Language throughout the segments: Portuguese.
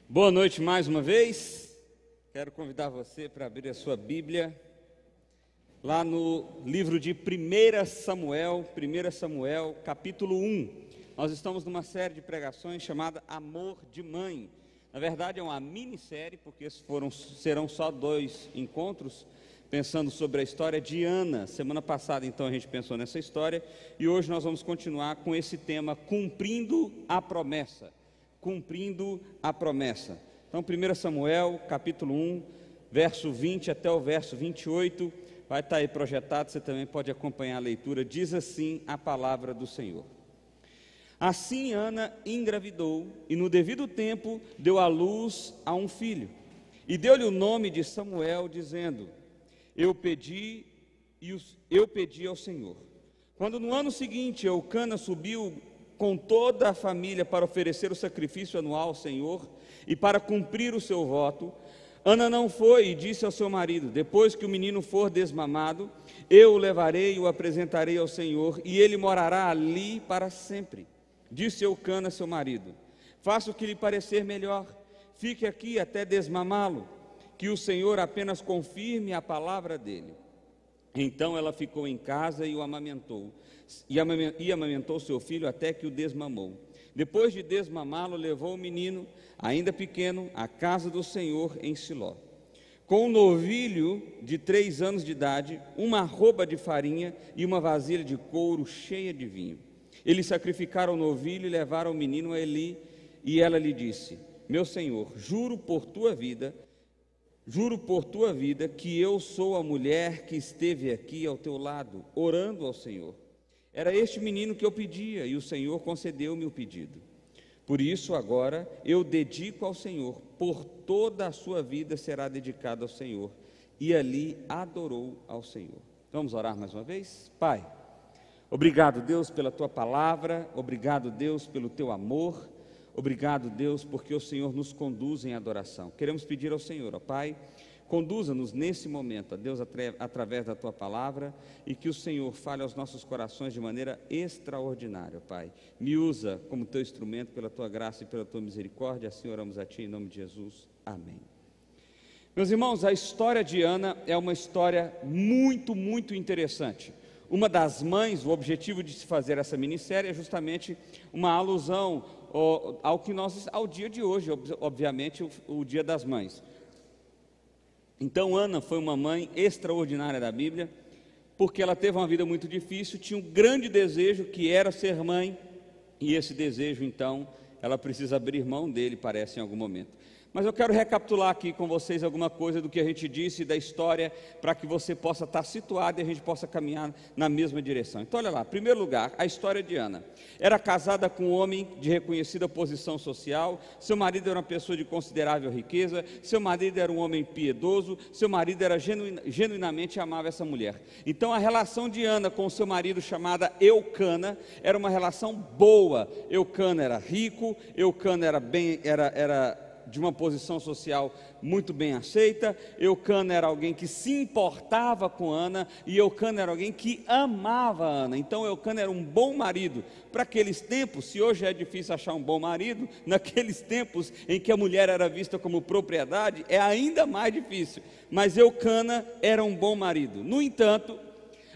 Boa noite mais uma vez. Quero convidar você para abrir a sua Bíblia lá no livro de 1 Samuel, capítulo 1. Nós estamos numa série de pregações chamada Amor de Mãe. Na verdade é uma minissérie, porque serão só 2 encontros, pensando sobre a história de Ana. Semana passada então a gente pensou nessa história, e hoje nós vamos continuar com esse tema, cumprindo a promessa. Cumprindo a promessa. Então 1 Samuel, capítulo 1, verso 20 até o verso 28, vai estar aí projetado, você também pode acompanhar a leitura. Diz assim a palavra do Senhor. Assim Ana engravidou, e no devido tempo deu à luz a um filho, e deu-lhe o nome de Samuel, dizendo: Eu pedi ao Senhor. Quando no ano seguinte Eucana subiu com toda a família para oferecer o sacrifício anual ao Senhor e para cumprir o seu voto, Ana não foi e disse ao seu marido: Depois que o menino for desmamado, eu o levarei e o apresentarei ao Senhor, e ele morará ali para sempre. Disse Eucana, seu marido: Faça o que lhe parecer melhor, fique aqui até desmamá-lo, que o Senhor apenas confirme a palavra dele. Então ela ficou em casa e o amamentou, e amamentou seu filho até que o desmamou. Depois de desmamá-lo, levou o menino, ainda pequeno, à casa do Senhor em Siló. Com um novilho de 3 anos de idade, uma arroba de farinha e uma vasilha de couro cheia de vinho. Eles sacrificaram o novilho e levaram o menino a Eli, e ela lhe disse: Meu senhor, juro por tua vida que eu sou a mulher que esteve aqui ao teu lado, orando ao Senhor. Era este menino que eu pedia, e o Senhor concedeu-me o pedido. Por isso agora eu dedico ao Senhor, por toda a sua vida será dedicada ao Senhor. E ali adorou ao Senhor. Vamos orar mais uma vez? Pai, obrigado, Deus, pela tua palavra, obrigado, Deus, pelo teu amor, obrigado, Deus, porque o Senhor nos conduz em adoração. Queremos pedir ao Senhor, ó Pai, conduza-nos nesse momento, ó Deus, através da tua palavra, e que o Senhor fale aos nossos corações de maneira extraordinária, ó Pai. Me usa como teu instrumento pela tua graça e pela tua misericórdia. Assim oramos a ti em nome de Jesus. Amém. Meus irmãos, a história de Ana é uma história muito interessante. Uma das mães, o objetivo de se fazer essa minissérie é justamente uma alusão ao dia de hoje, obviamente o Dia das Mães. Então Ana foi uma mãe extraordinária da Bíblia, porque ela teve uma vida muito difícil, tinha um grande desejo que era ser mãe, e esse desejo então ela precisa abrir mão dele, parece, em algum momento. Mas eu quero recapitular aqui com vocês alguma coisa do que a gente disse da história, para que você possa estar situado e a gente possa caminhar na mesma direção. Então olha lá, em primeiro lugar, a história de Ana. Era casada com um homem de reconhecida posição social, seu marido era uma pessoa de considerável riqueza, seu marido era um homem piedoso, seu marido era genuinamente amava essa mulher. Então a relação de Ana com seu marido, chamada Eucana, era uma relação boa. Eucana era rico, Eucana era de uma posição social muito bem aceita. Eucana era alguém que se importava com Ana, e Eucana era alguém que amava Ana. Então Eucana era um bom marido. Para aqueles tempos, se hoje é difícil achar um bom marido, naqueles tempos em que a mulher era vista como propriedade, é ainda mais difícil. Mas Eucana era um bom marido. No entanto,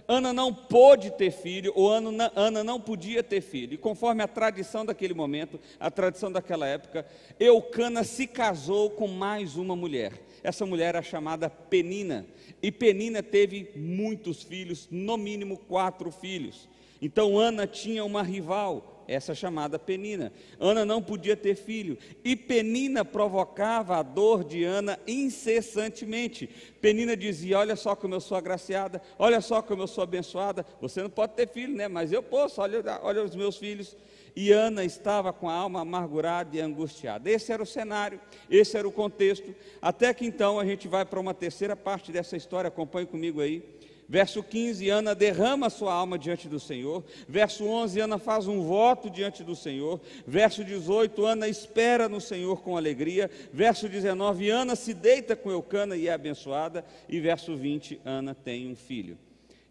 Ana não pôde ter filho, ou Ana não podia ter filho, e conforme a tradição daquele momento, a tradição daquela época, Eucana se casou com mais uma mulher. Essa mulher era chamada Penina, e Penina teve muitos filhos, no mínimo 4 filhos. Então Ana tinha uma rival, essa chamada Penina. Ana não podia ter filho, e Penina provocava a dor de Ana incessantemente. Penina dizia: olha só como eu sou agraciada, olha só como eu sou abençoada, você não pode ter filho, né? Mas eu posso, olha os meus filhos. E Ana estava com a alma amargurada e angustiada. Esse era o cenário, esse era o contexto, até que então a gente vai para uma terceira parte dessa história. Acompanhe comigo aí. Verso 15, Ana derrama sua alma diante do Senhor. Verso 11, Ana faz um voto diante do Senhor. Verso 18, Ana espera no Senhor com alegria. Verso 19, Ana se deita com Eucana e é abençoada. E verso 20, Ana tem um filho.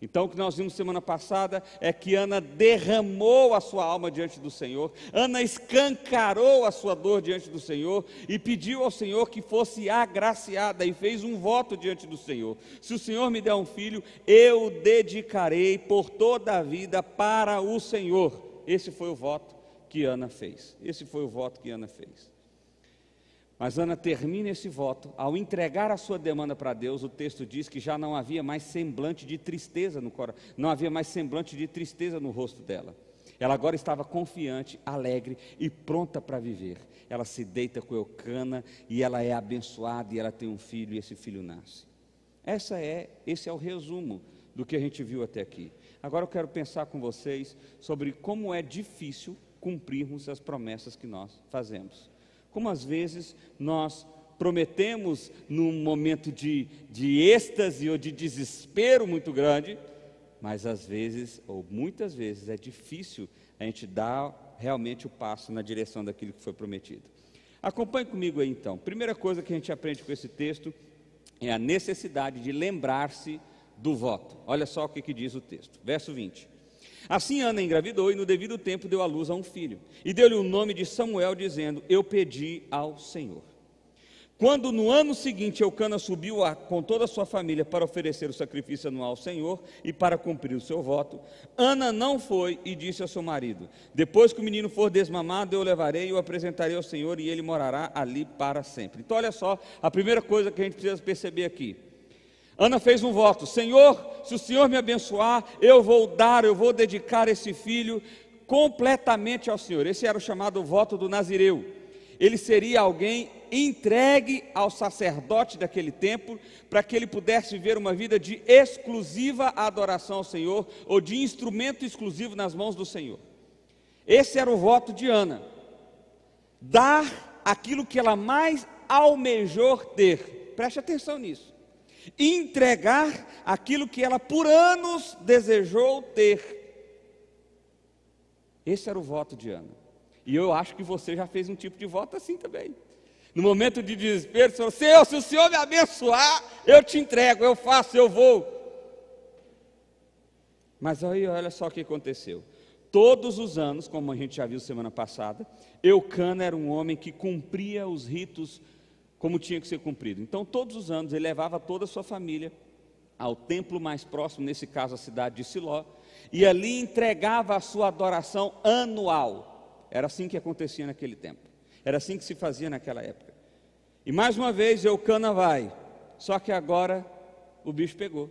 Então, o que nós vimos semana passada é que Ana derramou a sua alma diante do Senhor, Ana escancarou a sua dor diante do Senhor e pediu ao Senhor que fosse agraciada e fez um voto diante do Senhor: se o Senhor me der um filho, eu o dedicarei por toda a vida para o Senhor. Esse foi o voto que Ana fez. Mas Ana termina esse voto, ao entregar a sua demanda para Deus, o texto diz que já não havia mais semblante de tristeza no coração, não havia mais semblante de tristeza no rosto dela. Ela agora estava confiante, alegre e pronta para viver. Ela se deita com Eucana e ela é abençoada e ela tem um filho e esse filho nasce. Esse é o resumo do que a gente viu até aqui. Agora eu quero pensar com vocês sobre como é difícil cumprirmos as promessas que nós fazemos. Como às vezes nós prometemos num momento de êxtase ou de desespero muito grande, mas às vezes, ou muitas vezes, é difícil a gente dar realmente o passo na direção daquilo que foi prometido. Acompanhe comigo aí então. Primeira coisa que a gente aprende com esse texto é a necessidade de lembrar-se do voto. Olha só o que diz o texto, verso 20. Assim Ana engravidou e no devido tempo deu à luz a um filho, e deu-lhe o nome de Samuel, dizendo: eu pedi ao Senhor. Quando no ano seguinte Eucana subiu com toda a sua família para oferecer o sacrifício anual ao Senhor e para cumprir o seu voto, Ana não foi e disse ao seu marido: depois que o menino for desmamado, eu o levarei e o apresentarei ao Senhor, e ele morará ali para sempre. Então olha só, a primeira coisa que a gente precisa perceber aqui: Ana fez um voto: Senhor, se o Senhor me abençoar, eu vou dedicar esse filho completamente ao Senhor. Esse era o chamado voto do Nazireu. Ele seria alguém entregue ao sacerdote daquele templo, para que ele pudesse viver uma vida de exclusiva adoração ao Senhor, ou de instrumento exclusivo nas mãos do Senhor. Esse era o voto de Ana: dar aquilo que ela mais almejou ter. Preste atenção nisso. Entregar aquilo que ela por anos desejou ter. Esse era o voto de Ana. E eu acho que você já fez um tipo de voto assim também. No momento de desespero, você falou: Senhor, se o Senhor me abençoar, eu te entrego, eu faço, eu vou. Mas aí olha só o que aconteceu. Todos os anos, como a gente já viu semana passada, Eucana era um homem que cumpria os ritos como tinha que ser cumprido. Então todos os anos ele levava toda a sua família ao templo mais próximo, nesse caso a cidade de Siló, e ali entregava a sua adoração anual. Era assim que acontecia naquele tempo, era assim que se fazia naquela época. E mais uma vez Eucana vai, só que agora o bicho pegou,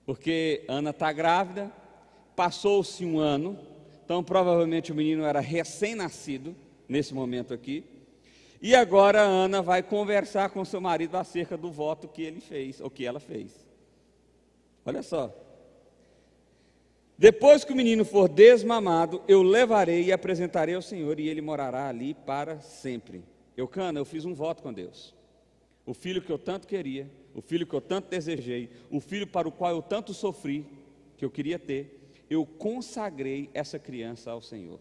porque Ana está grávida, passou-se um ano, então provavelmente o menino era recém-nascido nesse momento aqui. E agora a Ana vai conversar com seu marido acerca do voto que ele fez, ou que ela fez. Olha só: depois que o menino for desmamado, eu levarei e apresentarei ao Senhor, e ele morará ali para sempre. Eucana, eu fiz um voto com Deus. O filho que eu tanto queria, o filho que eu tanto desejei, o filho para o qual eu tanto sofri, que eu queria ter, eu consagrei essa criança ao Senhor.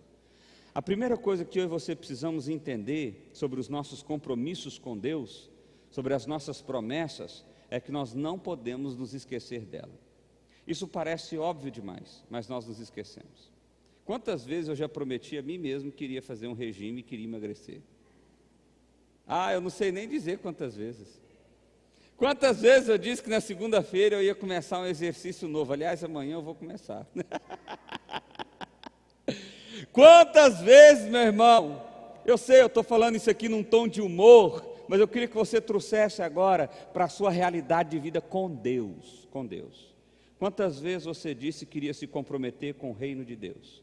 A primeira coisa que eu e você precisamos entender sobre os nossos compromissos com Deus, sobre as nossas promessas, é que nós não podemos nos esquecer dela. Isso parece óbvio demais, mas nós nos esquecemos. Quantas vezes eu já prometi a mim mesmo que iria fazer um regime e queria emagrecer? Eu não sei nem dizer quantas vezes. Quantas vezes eu disse que na segunda-feira eu ia começar um exercício novo? Aliás, amanhã eu vou começar. Quantas vezes, meu irmão, eu sei, eu estou falando isso aqui num tom de humor, mas eu queria que você trouxesse agora para a sua realidade de vida com Deus, Quantas vezes você disse que iria se comprometer com o reino de Deus?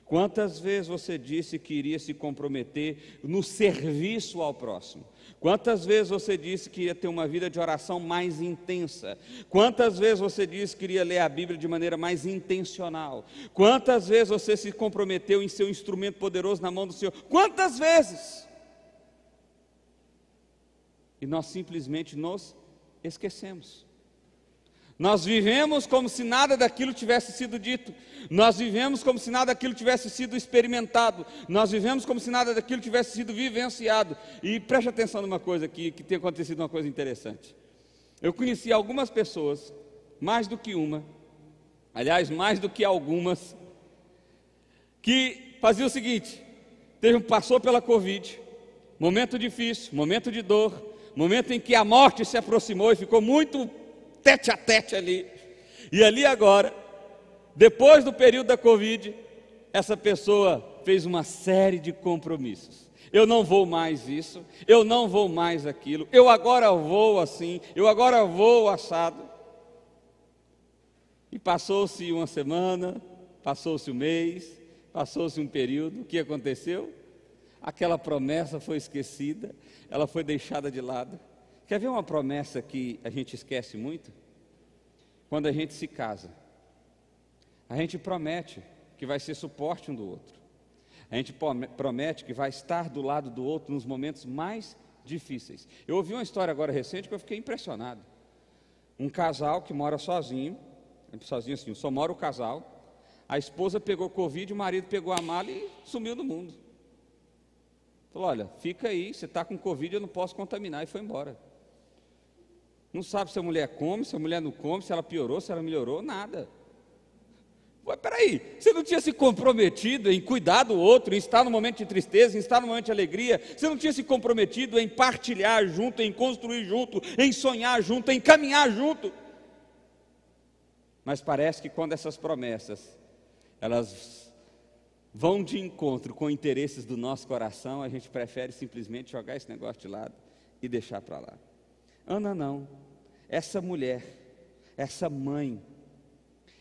Quantas vezes você disse que iria se comprometer no serviço ao próximo? Quantas vezes você disse que ia ter uma vida de oração mais intensa? Quantas vezes você disse que iria ler a Bíblia de maneira mais intencional? Quantas vezes você se comprometeu em ser um instrumento poderoso na mão do Senhor? Quantas vezes? E nós simplesmente nos esquecemos. Nós vivemos como se nada daquilo tivesse sido dito. Nós vivemos como se nada daquilo tivesse sido experimentado. Nós vivemos como se nada daquilo tivesse sido vivenciado. E preste atenção numa coisa aqui, que tem acontecido uma coisa interessante. Eu conheci algumas pessoas, mais do que uma, aliás, mais do que algumas, que fazia o seguinte: passou pela Covid, momento difícil, momento de dor, momento em que a morte se aproximou e ficou muito tete a tete ali. E ali agora, depois do período da Covid, essa pessoa fez uma série de compromissos. Eu não vou mais isso, eu não vou mais aquilo, eu agora vou assim, eu agora vou assado. E passou-se uma semana, passou-se um mês, passou-se um período. O que aconteceu? Aquela promessa foi esquecida, ela foi deixada de lado. Quer ver uma promessa que a gente esquece muito? Quando a gente se casa, a gente promete que vai ser suporte um do outro. A gente promete que vai estar do lado do outro nos momentos mais difíceis. Eu ouvi uma história agora recente que eu fiquei impressionado. Um casal que mora sozinho assim, só mora o casal. A esposa pegou Covid, o marido pegou a mala e sumiu do mundo. Falou: olha, fica aí, você está com Covid, eu não posso contaminar, e foi embora. Não sabe se a mulher come, se a mulher não come, se ela piorou, se ela melhorou, nada. Mas peraí, você não tinha se comprometido em cuidar do outro, em estar no momento de tristeza, em estar no momento de alegria? Você não tinha se comprometido em partilhar junto, em construir junto, em sonhar junto, em caminhar junto? Mas parece que quando essas promessas, elas vão de encontro com interesses do nosso coração, a gente prefere simplesmente jogar esse negócio de lado e deixar para lá. Ana não, essa mulher, essa mãe,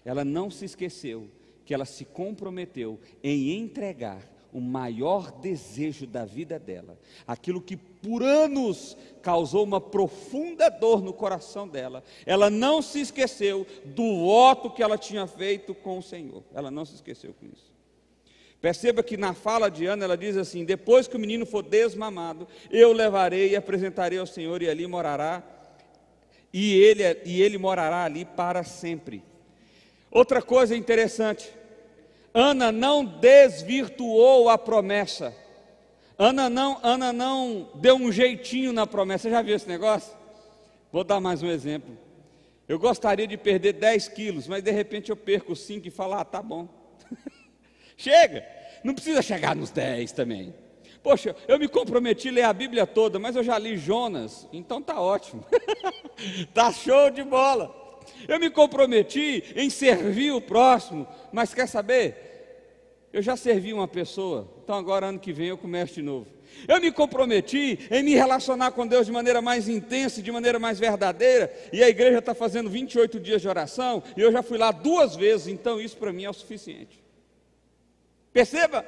ela não se esqueceu que ela se comprometeu em entregar o maior desejo da vida dela, aquilo que por anos causou uma profunda dor no coração dela. Ela não se esqueceu do voto que ela tinha feito com o Senhor, ela não se esqueceu com isso. Perceba que na fala de Ana ela diz assim: depois que o menino for desmamado, eu levarei e apresentarei ao Senhor, e ali morará, e ele morará ali para sempre. Outra coisa interessante, Ana não desvirtuou a promessa. Ana não deu um jeitinho na promessa. Você já viu esse negócio? Vou dar mais um exemplo. Eu gostaria de perder 10 quilos, mas de repente eu perco 5 e falo: ah, tá bom. Chega, não precisa chegar nos 10 também. Poxa, eu me comprometi a ler a Bíblia toda, mas eu já li Jonas, então tá ótimo. Tá show de bola. Eu me comprometi em servir o próximo, mas quer saber? Eu já servi uma pessoa, então agora ano que vem eu começo de novo. Eu me comprometi em me relacionar com Deus de maneira mais intensa, de maneira mais verdadeira, e a igreja está fazendo 28 dias de oração, e eu já fui lá 2 vezes, então isso para mim é o suficiente. Perceba?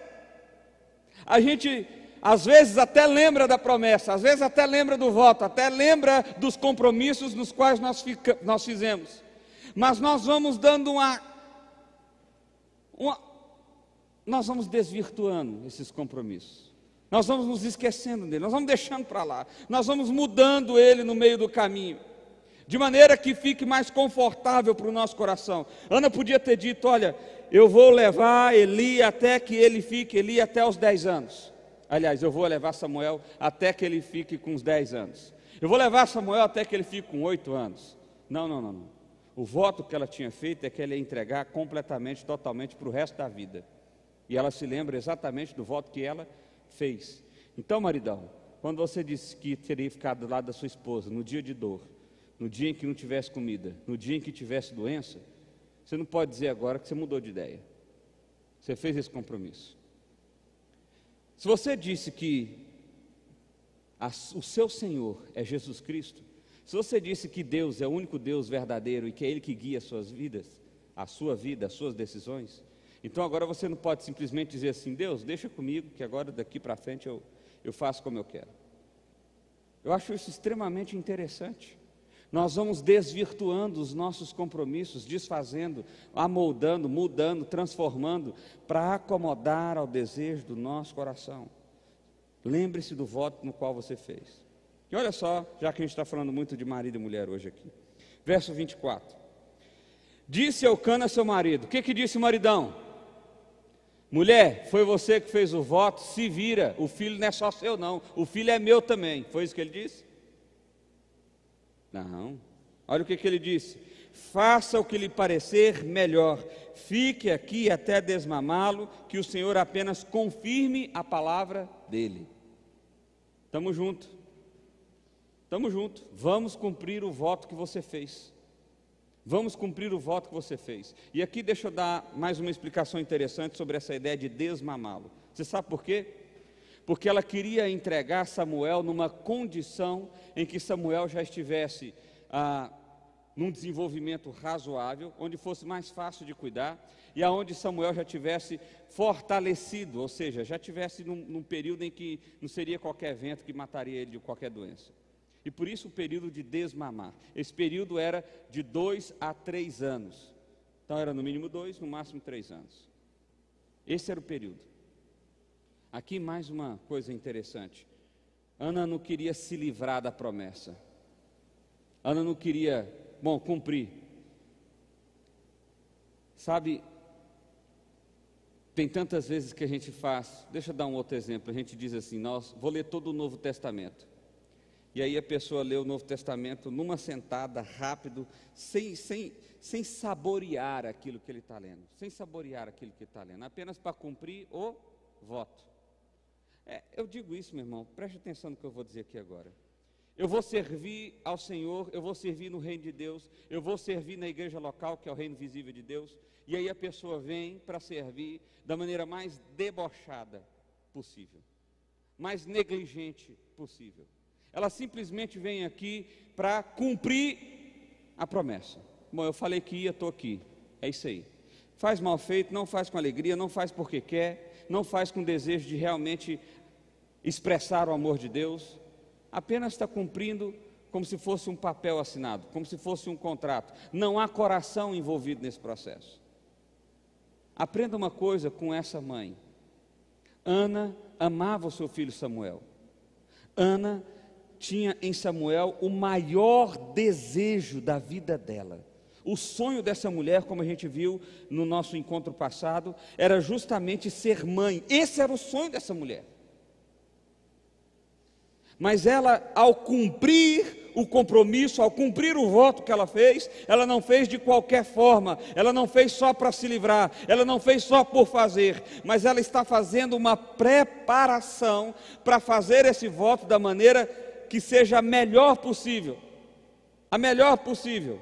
A gente às vezes até lembra da promessa, às vezes até lembra do voto, até lembra dos compromissos nos quais nós fizemos, mas nós vamos dando nós vamos desvirtuando esses compromissos, nós vamos nos esquecendo dele, nós vamos deixando para lá, nós vamos mudando ele no meio do caminho, de maneira que fique mais confortável para o nosso coração. Ana podia ter dito: olha, eu vou levar Eli até que ele fique, Eli até os 10 anos. Aliás, eu vou levar Samuel até que ele fique com os 10 anos. Eu vou levar Samuel até que ele fique com 8 anos. Não. O voto que ela tinha feito é que ela ia entregar completamente, totalmente para o resto da vida. E ela se lembra exatamente do voto que ela fez. Então, maridão, quando você disse que teria ficado do lado da sua esposa no dia de dor, no dia em que não tivesse comida, no dia em que tivesse doença, você não pode dizer agora que você mudou de ideia. Você fez esse compromisso. Se você disse que o seu Senhor é Jesus Cristo, se você disse que Deus é o único Deus verdadeiro e que é Ele que guia as suas vidas, a sua vida, as suas decisões, então agora você não pode simplesmente dizer assim: Deus, deixa comigo que agora daqui para frente eu faço como eu quero. Eu acho isso extremamente interessante. Nós vamos desvirtuando os nossos compromissos, desfazendo, amoldando, mudando, transformando, para acomodar ao desejo do nosso coração. Lembre-se do voto no qual você fez. E olha só, já que a gente está falando muito de marido e mulher hoje aqui. Verso 24. Disse Eucana seu marido. O que disse o maridão? Mulher, foi você que fez o voto, se vira, o filho não é só seu não, o filho é meu também. Foi isso que ele disse? Não, olha o que ele disse: faça o que lhe parecer melhor, fique aqui até desmamá-lo, que o Senhor apenas confirme a palavra dele. Estamos juntos, vamos cumprir o voto que você fez, vamos cumprir o voto que você fez. E aqui deixa eu dar mais uma explicação interessante sobre essa ideia de desmamá-lo. Você sabe por quê? Porque ela queria entregar Samuel numa condição em que Samuel já estivesse num desenvolvimento razoável, onde fosse mais fácil de cuidar, e aonde Samuel já tivesse fortalecido, ou seja, já tivesse num período em que não seria qualquer vento que mataria ele de qualquer doença. E por isso o período de desmamar. Esse período era de 2 a 3 anos. Então era no mínimo 2, no máximo 3 anos. Esse era o período. Aqui mais uma coisa interessante. Ana não queria se livrar da promessa. Ana não queria, cumprir. Sabe, tem tantas vezes que a gente faz, deixa eu dar um outro exemplo, a gente diz assim, vou ler todo o Novo Testamento. E aí a pessoa lê o Novo Testamento numa sentada, rápido, sem saborear aquilo que ele está lendo, apenas para cumprir o voto. Eu digo isso, meu irmão, preste atenção no que eu vou dizer aqui agora. Eu vou servir ao Senhor, eu vou servir no reino de Deus, eu vou servir na igreja local, que é o reino visível de Deus, e aí a pessoa vem para servir da maneira mais debochada possível, mais negligente possível. Ela simplesmente vem aqui para cumprir a promessa. Bom, eu falei que ia, estou aqui, é isso aí. Faz mal feito, não faz com alegria, não faz porque quer, não faz com desejo de realmente expressar o amor de Deus, apenas está cumprindo como se fosse um papel assinado, como se fosse um contrato. Não há coração envolvido nesse processo. Aprenda uma coisa com essa mãe. Ana amava o seu filho Samuel. Ana tinha em Samuel o maior desejo da vida dela. O sonho dessa mulher, como a gente viu no nosso encontro passado, era justamente ser mãe. Esse era o sonho dessa mulher. Mas ela, ao cumprir o compromisso, ao cumprir o voto que ela fez, ela não fez de qualquer forma, ela não fez só para se livrar, ela não fez só por fazer, mas ela está fazendo uma preparação para fazer esse voto da maneira que seja a melhor possível, a melhor possível.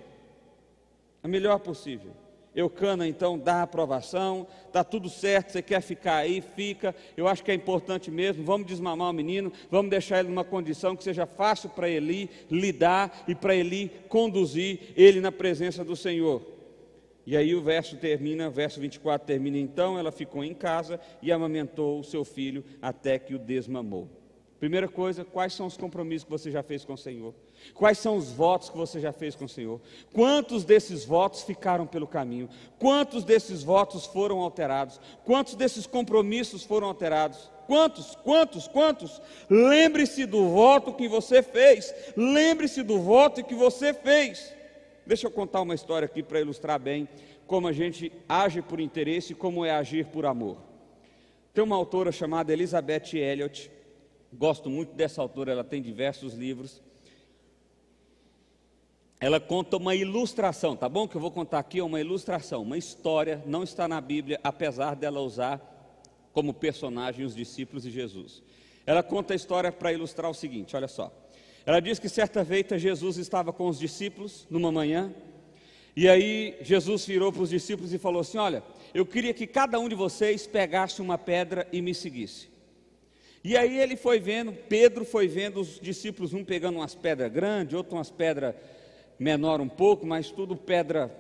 Eucana então dá a aprovação, está tudo certo, você quer ficar aí, fica, eu acho que é importante mesmo, vamos desmamar o menino, vamos deixar ele numa condição que seja fácil para ele lidar e para ele conduzir ele na presença do Senhor. E aí o verso 24 termina, então ela ficou em casa e amamentou o seu filho até que o desmamou. Primeira coisa, quais são os compromissos que você já fez com o Senhor? Quais são os votos que você já fez com o Senhor? Quantos desses votos ficaram pelo caminho? Quantos desses votos foram alterados? Quantos desses compromissos foram alterados? Quantos? Lembre-se do voto que você fez. Lembre-se do voto que você fez. Deixa eu contar uma história aqui para ilustrar bem como a gente age por interesse e como é agir por amor. Tem uma autora chamada Elizabeth Elliot. Gosto muito dessa autora, ela tem diversos livros. Ela conta uma ilustração, tá bom? Que eu vou contar aqui é uma ilustração, uma história, não está na Bíblia, apesar dela usar como personagem os discípulos de Jesus. Ela conta a história para ilustrar o seguinte, olha só. Ela diz que certa feita Jesus estava com os discípulos numa manhã, e aí Jesus virou para os discípulos e falou assim, olha, eu queria que cada um de vocês pegasse uma pedra e me seguisse. E aí ele foi vendo, Pedro foi vendo os discípulos, um pegando umas pedras grandes, outro umas pedras menor um pouco, mas tudo pedra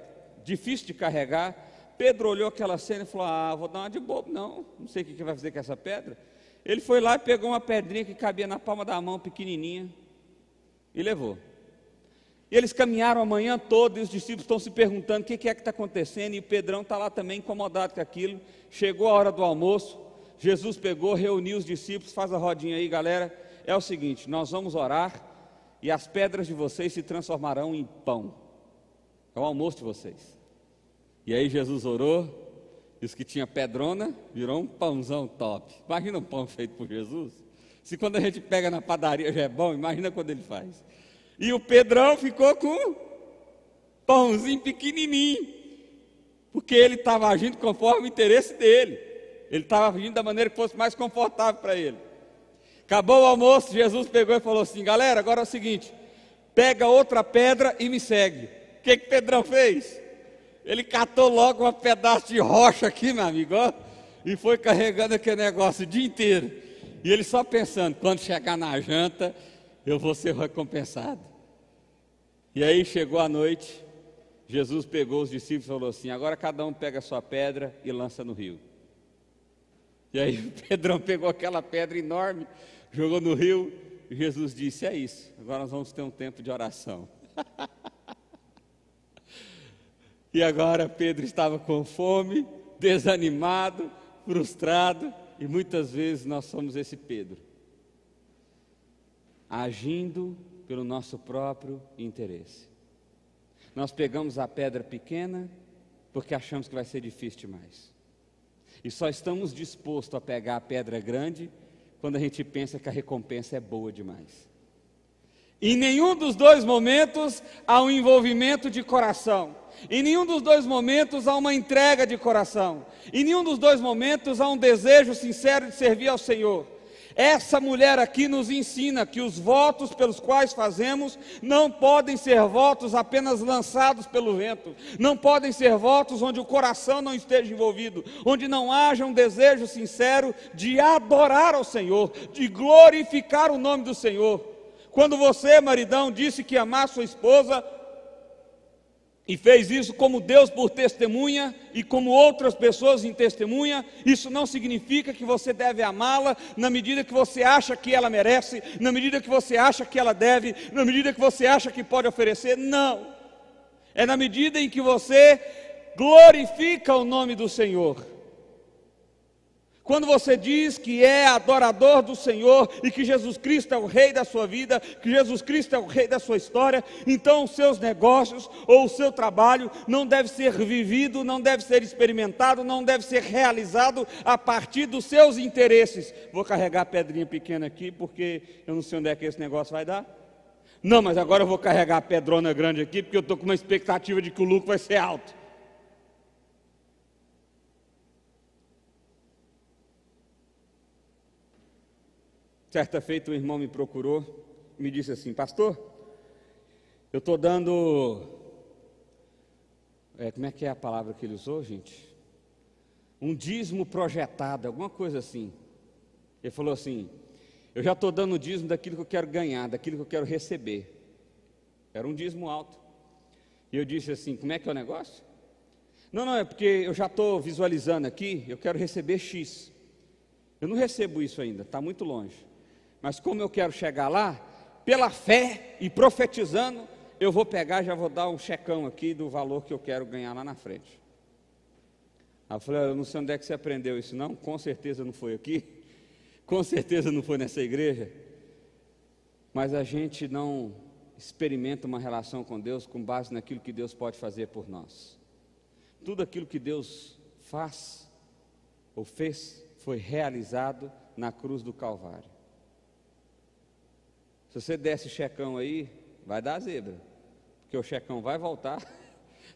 difícil de carregar. Pedro olhou aquela cena e falou, vou dar uma de bobo, não sei o que vai fazer com essa pedra. Ele foi lá e pegou uma pedrinha que cabia na palma da mão, pequenininha, e levou. E eles caminharam a manhã toda e os discípulos estão se perguntando o que é que está acontecendo, e o Pedrão está lá também incomodado com aquilo. Chegou a hora do almoço, Jesus pegou, reuniu os discípulos, faz a rodinha aí, galera. É o seguinte, nós vamos orar e as pedras de vocês se transformarão em pão. É o almoço de vocês. E aí Jesus orou, e os que tinha pedrona, virou um pãozão top. Imagina um pão feito por Jesus. Se quando a gente pega na padaria já é bom, imagina quando ele faz. E o Pedrão ficou com pãozinho pequenininho, porque ele estava agindo conforme o interesse dele, ele estava agindo da maneira que fosse mais confortável para ele. Acabou o almoço, Jesus pegou e falou assim: galera, agora é o seguinte, pega outra pedra e me segue. O que Pedrão fez? Ele catou logo um pedaço de rocha aqui, meu amigo, ó, e foi carregando aquele negócio o dia inteiro. E ele só pensando, quando chegar na janta, eu vou ser recompensado. E aí chegou a noite, Jesus pegou os discípulos e falou assim: agora cada um pega a sua pedra e lança no rio. E aí o Pedrão pegou aquela pedra enorme, jogou no rio, e Jesus disse: é isso, agora nós vamos ter um tempo de oração. E agora Pedro estava com fome, desanimado, frustrado, e muitas vezes nós somos esse Pedro, agindo pelo nosso próprio interesse. Nós pegamos a pedra pequena porque achamos que vai ser difícil demais. E só estamos dispostos a pegar a pedra grande quando a gente pensa que a recompensa é boa demais. Em nenhum dos dois momentos há um envolvimento de coração. Em nenhum dos dois momentos há uma entrega de coração. Em nenhum dos dois momentos há um desejo sincero de servir ao Senhor. Essa mulher aqui nos ensina que os votos pelos quais fazemos não podem ser votos apenas lançados pelo vento, não podem ser votos onde o coração não esteja envolvido, onde não haja um desejo sincero de adorar ao Senhor, de glorificar o nome do Senhor. Quando você, maridão, disse que ia amar sua esposa, e fez isso como Deus por testemunha e como outras pessoas em testemunha, isso não significa que você deve amá-la na medida que você acha que ela merece, na medida que você acha que ela deve, na medida que você acha que pode oferecer. Não, é na medida em que você glorifica o nome do Senhor. Quando você diz que é adorador do Senhor e que Jesus Cristo é o Rei da sua vida, que Jesus Cristo é o Rei da sua história, então os seus negócios ou o seu trabalho não deve ser vivido, não deve ser experimentado, não deve ser realizado a partir dos seus interesses. Vou carregar a pedrinha pequena aqui porque eu não sei onde é que esse negócio vai dar. Não, mas agora eu vou carregar a pedrona grande aqui porque eu estou com uma expectativa de que o lucro vai ser alto. Certa feita um irmão me procurou e me disse assim: pastor, eu estou dando, como é que é a palavra que ele usou, gente? Um dízimo projetado, alguma coisa assim. Ele falou assim: eu já estou dando o dízimo daquilo que eu quero ganhar, daquilo que eu quero receber. Era um dízimo alto. E eu disse assim: como é que é o negócio? Não, é porque eu já estou visualizando aqui, eu quero receber X. Eu não recebo isso ainda, está muito longe. Mas como eu quero chegar lá, pela fé e profetizando, eu vou pegar, já vou dar um checão aqui do valor que eu quero ganhar lá na frente. Aí eu falei: eu não sei onde é que você aprendeu isso não, com certeza não foi aqui, com certeza não foi nessa igreja, mas a gente não experimenta uma relação com Deus com base naquilo que Deus pode fazer por nós. Tudo aquilo que Deus faz ou fez foi realizado na cruz do Calvário. Se você der esse checão aí, vai dar zebra, porque o checão vai voltar,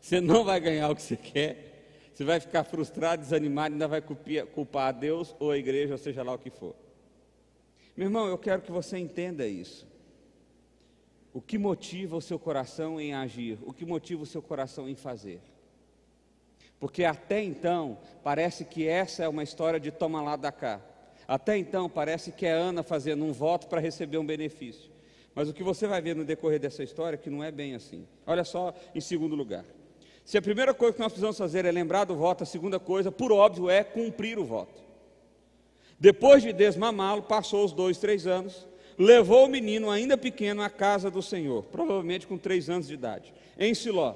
você não vai ganhar o que você quer, você vai ficar frustrado, desanimado, ainda vai culpar a Deus ou a igreja, ou seja lá o que for. Meu irmão, eu quero que você entenda isso. O que motiva o seu coração em agir? O que motiva o seu coração em fazer? Porque até então, parece que essa é uma história de toma lá da cá. Até então parece que é Ana fazendo um voto para receber um benefício. Mas o que você vai ver no decorrer dessa história é que não é bem assim. Olha só, em segundo lugar, se a primeira coisa que nós precisamos fazer é lembrar do voto, a segunda coisa, por óbvio, é cumprir o voto. Depois de desmamá-lo, passou os 2, 3 anos, levou o menino ainda pequeno à casa do Senhor, provavelmente com 3 anos de idade, em Siló,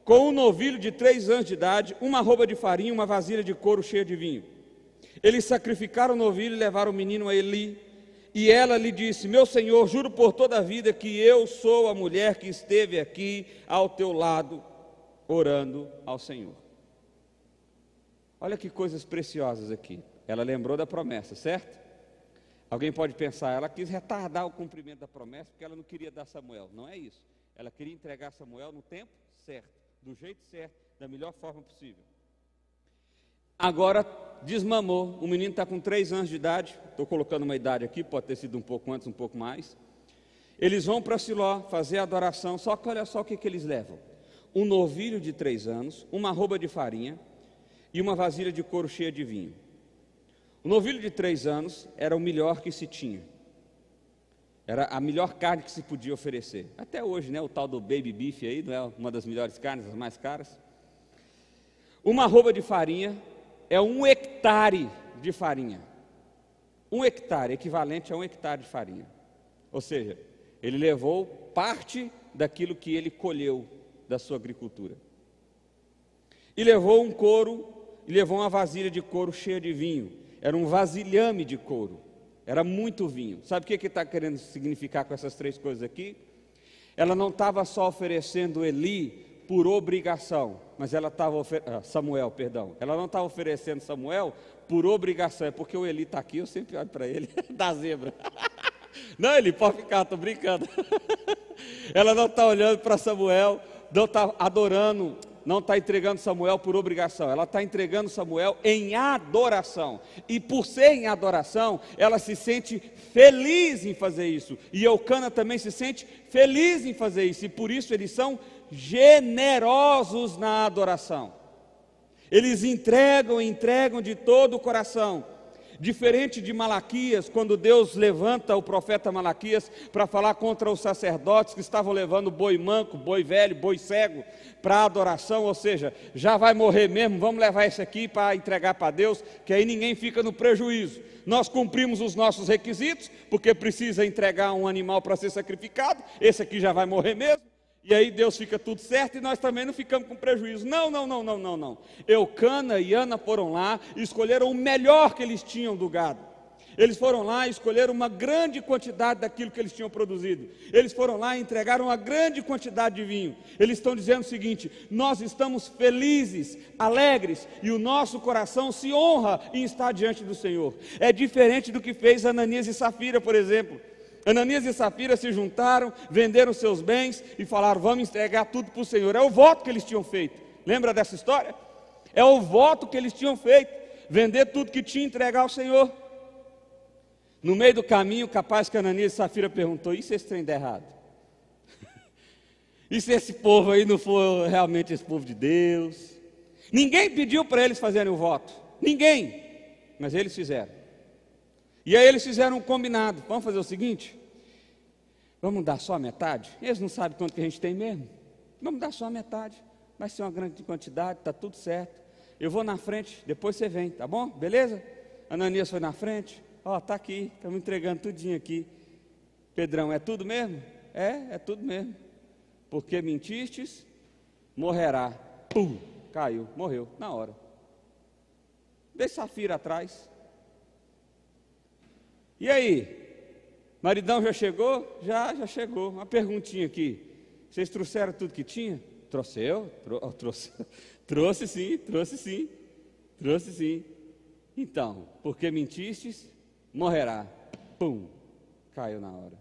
com um novilho de 3 anos de idade, uma arroba de farinha, uma vasilha de couro cheia de vinho. Eles sacrificaram o novilho e levaram o menino a Eli, e ela lhe disse: meu senhor, juro por toda a vida que eu sou a mulher que esteve aqui ao teu lado, orando ao Senhor. Olha que coisas preciosas aqui. Ela lembrou da promessa, certo? Alguém pode pensar, ela quis retardar o cumprimento da promessa porque ela não queria dar Samuel. Não é isso. Ela queria entregar Samuel no tempo certo, do jeito certo, da melhor forma possível. Agora desmamou, o menino está com 3 anos de idade, estou colocando uma idade aqui, pode ter sido um pouco antes, um pouco mais. Eles vão para Siló fazer a adoração, só que olha só o que eles levam. Um novilho de 3 anos, uma arroba de farinha e uma vasilha de couro cheia de vinho. O novilho de 3 anos era o melhor que se tinha. Era a melhor carne que se podia oferecer. Até hoje, né, o tal do baby beef aí, não é uma das melhores carnes, as mais caras. Uma arroba de farinha é 1 hectare de farinha. 1 hectare, equivalente a 1 hectare de farinha. Ou seja, ele levou parte daquilo que ele colheu da sua agricultura. E levou um couro, e levou uma vasilha de couro cheia de vinho. Era um vasilhame de couro. Era muito vinho. Sabe o que está querendo significar com essas 3 coisas aqui? Ela não estava só oferecendo Eli por obrigação, mas ela estava Samuel, perdão. Ela não estava oferecendo Samuel por obrigação, é porque o Eli está aqui, eu sempre olho para ele, da zebra. Não, Eli, pode ficar, estou brincando. Ela não está olhando para Samuel, não está adorando, não está entregando Samuel por obrigação, ela está entregando Samuel em adoração, e por ser em adoração, ela se sente feliz em fazer isso, e Eucana também se sente feliz em fazer isso, e por isso eles são generosos na adoração, eles entregam de todo o coração. Diferente de Malaquias, quando Deus levanta o profeta Malaquias para falar contra os sacerdotes que estavam levando boi manco, boi velho, boi cego para adoração, ou seja, já vai morrer mesmo, vamos levar esse aqui para entregar para Deus, que aí ninguém fica no prejuízo. Nós cumprimos os nossos requisitos, porque precisa entregar um animal para ser sacrificado, esse aqui já vai morrer mesmo. E aí Deus fica tudo certo e nós também não ficamos com prejuízo. Não. Eucana e Ana foram lá e escolheram o melhor que eles tinham do gado. Eles foram lá e escolheram uma grande quantidade daquilo que eles tinham produzido. Eles foram lá e entregaram uma grande quantidade de vinho. Eles estão dizendo o seguinte: nós estamos felizes, alegres, e o nosso coração se honra em estar diante do Senhor. É diferente do que fez Ananias e Safira, por exemplo. Ananias e Safira se juntaram, venderam seus bens e falaram: vamos entregar tudo para o Senhor. É o voto que eles tinham feito. Lembra dessa história? É o voto que eles tinham feito, vender tudo que tinha e entregar ao Senhor. No meio do caminho, capaz que Ananias e Safira perguntou: e se esse trem der errado? E se esse povo aí não for realmente esse povo de Deus? Ninguém pediu para eles fazerem o voto, ninguém, mas eles fizeram. E aí eles fizeram um combinado: vamos fazer o seguinte, vamos dar só a metade? Eles não sabem quanto que a gente tem mesmo, vamos dar só a metade, vai ser uma grande quantidade, está tudo certo, eu vou na frente, depois você vem, tá bom? Beleza? Ananias foi na frente, está aqui, estamos entregando tudinho aqui. Pedrão, é tudo mesmo? É tudo mesmo, porque mentistes, morrerá. Pum, caiu, morreu, na hora. Deixa Safira atrás. E aí, maridão já chegou? Já chegou. Uma perguntinha aqui: vocês trouxeram tudo que tinha? Trouxe sim. Então, porque mentistes, morrerá. Pum, caiu na hora.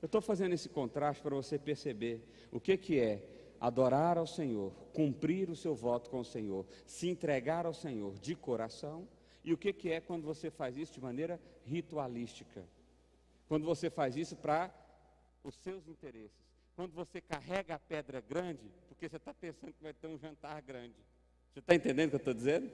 Eu estou fazendo esse contraste para você perceber o que é adorar ao Senhor, cumprir o seu voto com o Senhor, se entregar ao Senhor de coração. E o que é quando você faz isso de maneira ritualística? Quando você faz isso para os seus interesses. Quando você carrega a pedra grande, porque você está pensando que vai ter um jantar grande. Você está entendendo o que eu estou dizendo?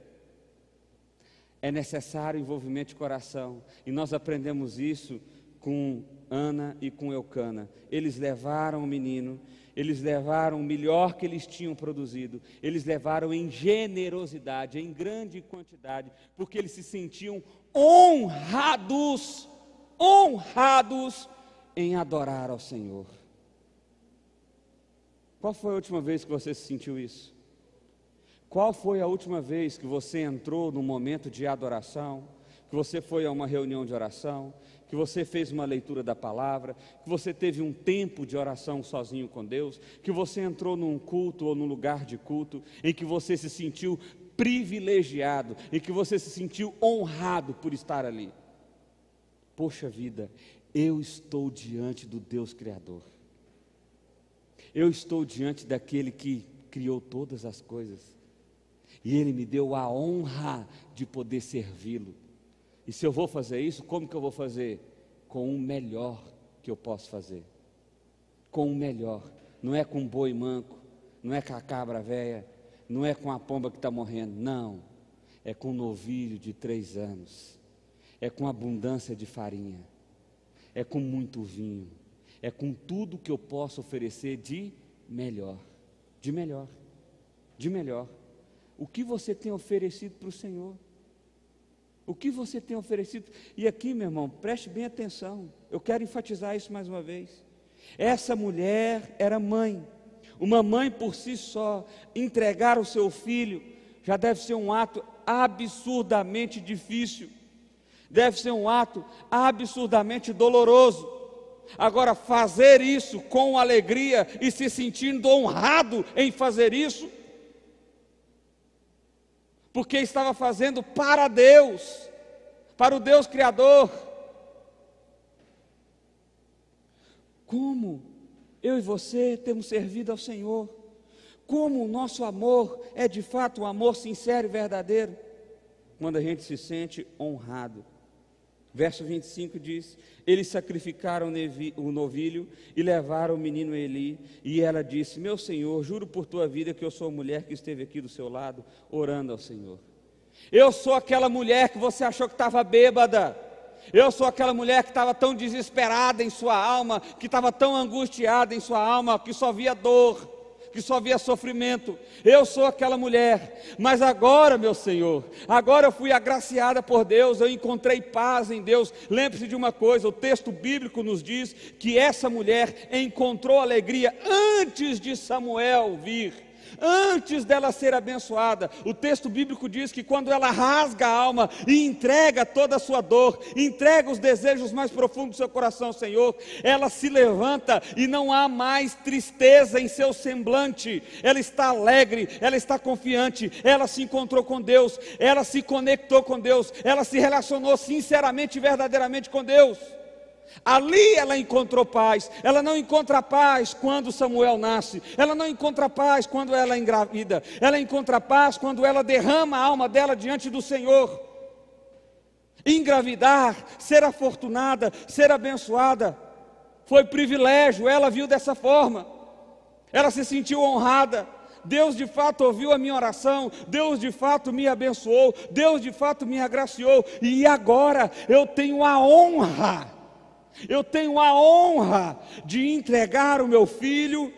É necessário envolvimento de coração. E nós aprendemos isso com Ana e com Eucana. Eles levaram o menino, eles levaram o melhor que eles tinham produzido, eles levaram em generosidade, em grande quantidade, porque eles se sentiam honrados em adorar ao Senhor. Qual foi a última vez que você se sentiu isso? Qual foi a última vez que você entrou num momento de adoração, que você foi a uma reunião de oração, que você fez uma leitura da palavra, que você teve um tempo de oração sozinho com Deus, que você entrou num culto ou num lugar de culto, em que você se sentiu privilegiado, em que você se sentiu honrado por estar ali? poxa vida, eu estou diante do Deus Criador. Eu estou diante daquele que criou todas as coisas. E Ele me deu a honra de poder servi-lo. E se eu vou fazer isso, como que eu vou fazer? Com o melhor que eu posso fazer. Com o melhor. Não é com um boi manco, não é com a cabra velha, não é com a pomba que está morrendo, não. É com um novilho de 3 anos. É com abundância de farinha. É com muito vinho. É com tudo que eu posso oferecer de melhor. De melhor. De melhor. O que você tem oferecido para o Senhor? O que você tem oferecido? E aqui, meu irmão, preste bem atenção. Eu quero enfatizar isso mais uma vez. Essa mulher era mãe. Uma mãe por si só, entregar o seu filho, já deve ser um ato absurdamente difícil. Deve ser um ato absurdamente doloroso. Agora, fazer isso com alegria e se sentindo honrado em fazer isso, porque estava fazendo para Deus, para o Deus Criador. Como eu e você temos servido ao Senhor, como o nosso amor é de fato um amor sincero e verdadeiro, quando a gente se sente honrado. Verso 25 diz: eles sacrificaram o novilho e levaram o menino Eli, e ela disse: meu Senhor, juro por tua vida que eu sou a mulher que esteve aqui do seu lado, orando ao Senhor. Eu sou aquela mulher que você achou que estava bêbada. Eu sou aquela mulher que estava tão desesperada em sua alma, que estava tão angustiada em sua alma, que só via dor, que só via sofrimento. Eu sou aquela mulher, mas agora, meu Senhor, agora eu fui agraciada por Deus, eu encontrei paz em Deus. Lembre-se de uma coisa, o texto bíblico nos diz que essa mulher encontrou alegria antes de Samuel vir. Antes dela ser abençoada, o texto bíblico diz que quando ela rasga a alma e entrega toda a sua dor, entrega os desejos mais profundos do seu coração ao Senhor, ela se levanta e não há mais tristeza em seu semblante. Ela está alegre, ela está confiante, ela se encontrou com Deus, ela se conectou com Deus, ela se relacionou sinceramente e verdadeiramente com Deus. Ali ela encontrou paz. Ela não encontra paz quando Samuel nasce, ela não encontra paz quando ela engravida, ela encontra paz quando ela derrama a alma dela diante do Senhor. Engravidar, ser afortunada, ser abençoada, foi privilégio, ela viu dessa forma, ela se sentiu honrada. Deus de fato ouviu a minha oração, Deus de fato me abençoou, Deus de fato me agraciou, e agora eu tenho a honra de entregar o meu filho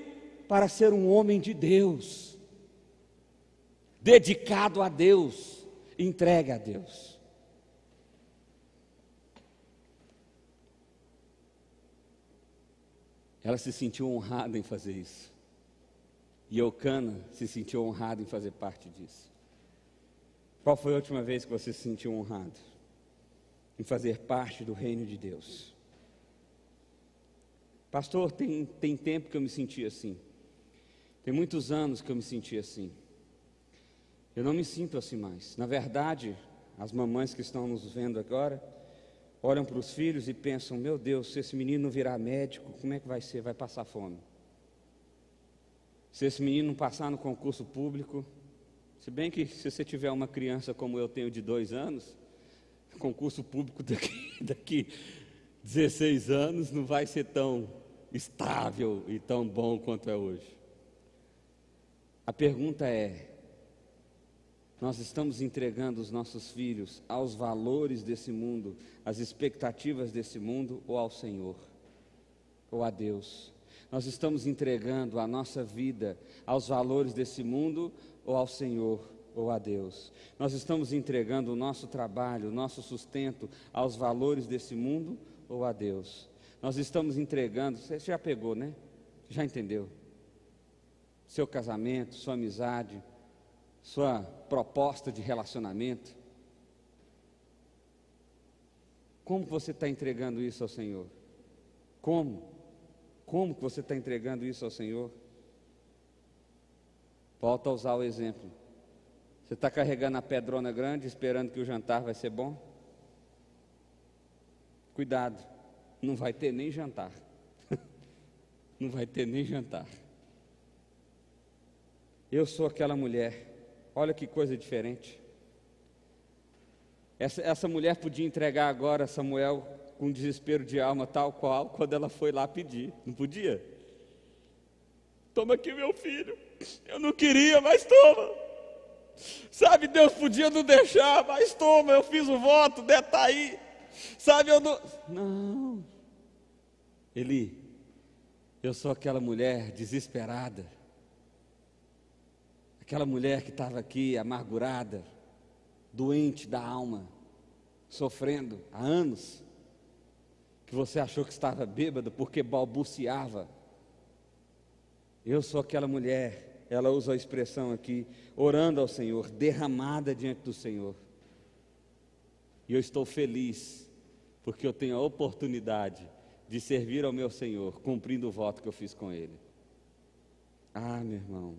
para ser um homem de Deus, dedicado a Deus, entregue a Deus. Ela se sentiu honrada em fazer isso, e Eucana se sentiu honrado em fazer parte disso. Qual foi a última vez que você se sentiu honrado em fazer parte do reino de Deus? Pastor, tem tempo que eu me senti assim. Tem muitos anos que eu me senti assim. Eu não me sinto assim mais. Na verdade, as mamães que estão nos vendo agora olham para os filhos e pensam: meu Deus, se esse menino não virar médico, como é que vai ser? Vai passar fome. Se esse menino não passar no concurso público, se bem que se você tiver uma criança como eu tenho de 2 anos, concurso público daqui 16 anos não vai ser tão estável e tão bom quanto é hoje. A pergunta é: nós estamos entregando os nossos filhos aos valores desse mundo, às expectativas desse mundo, ou ao Senhor, ou a Deus? Nós estamos entregando a nossa vida aos valores desse mundo, ou ao Senhor, ou a Deus? Nós estamos entregando o nosso trabalho, o nosso sustento aos valores desse mundo, ou a Deus? Nós estamos entregando, você já pegou, né? Já entendeu? Seu casamento, sua amizade, sua proposta de relacionamento. Como você está entregando isso ao Senhor? Como que você está entregando isso ao Senhor? Volta a usar o exemplo. Você está carregando a pedrona grande, esperando que o jantar vai ser bom? Cuidado, não vai ter nem jantar. Não vai ter nem jantar. Eu sou aquela mulher. Olha que coisa diferente. Essa mulher podia entregar agora Samuel com desespero de alma, tal qual, quando ela foi lá pedir. Não podia? Toma aqui meu filho. Eu não queria, mas toma. Sabe, Deus podia não deixar, mas toma, eu fiz o voto, está aí. Sabe, eu não... Não. Eli, eu sou aquela mulher desesperada. Aquela mulher que estava aqui amargurada, doente da alma, sofrendo há anos, que você achou que estava bêbado porque balbuciava. Eu sou aquela mulher, ela usa a expressão aqui, orando ao Senhor, derramada diante do Senhor. E eu estou feliz, porque eu tenho a oportunidade de servir ao meu Senhor, cumprindo o voto que eu fiz com Ele. Ah, meu irmão,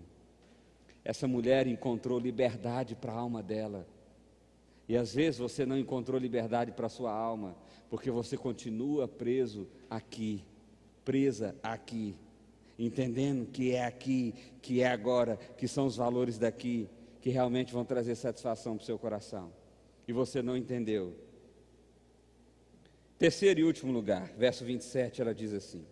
essa mulher encontrou liberdade para a alma dela. E às vezes você não encontrou liberdade para a sua alma, porque você continua preso aqui, presa aqui, entendendo que é aqui, que é agora, que são os valores daqui, que realmente vão trazer satisfação para o seu coração. E você não entendeu. Terceiro e último lugar, verso 27, ela diz assim: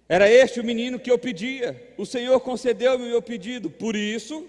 era este o menino que eu pedia, o Senhor concedeu-me o meu pedido, por isso,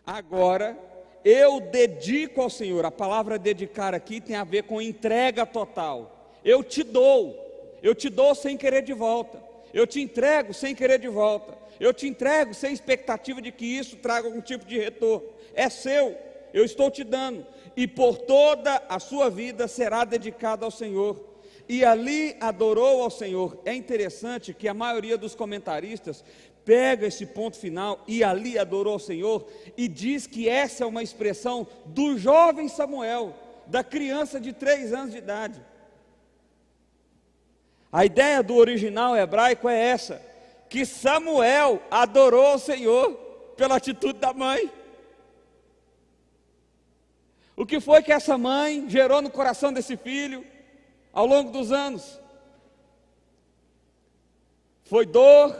agora eu dedico ao Senhor. A palavra dedicar aqui tem a ver com entrega total. Eu te dou sem querer de volta, eu te entrego sem querer de volta, eu te entrego sem expectativa de que isso traga algum tipo de retorno, é seu, eu estou te dando, e por toda a sua vida será dedicado ao Senhor. E ali adorou ao Senhor. É interessante que a maioria dos comentaristas pega esse ponto final, e ali adorou ao Senhor, e diz que essa é uma expressão do jovem Samuel, da criança de 3 anos de idade. A ideia do original hebraico é essa, que Samuel adorou ao Senhor pela atitude da mãe. O que foi que essa mãe gerou no coração desse filho ao longo dos anos? Foi dor,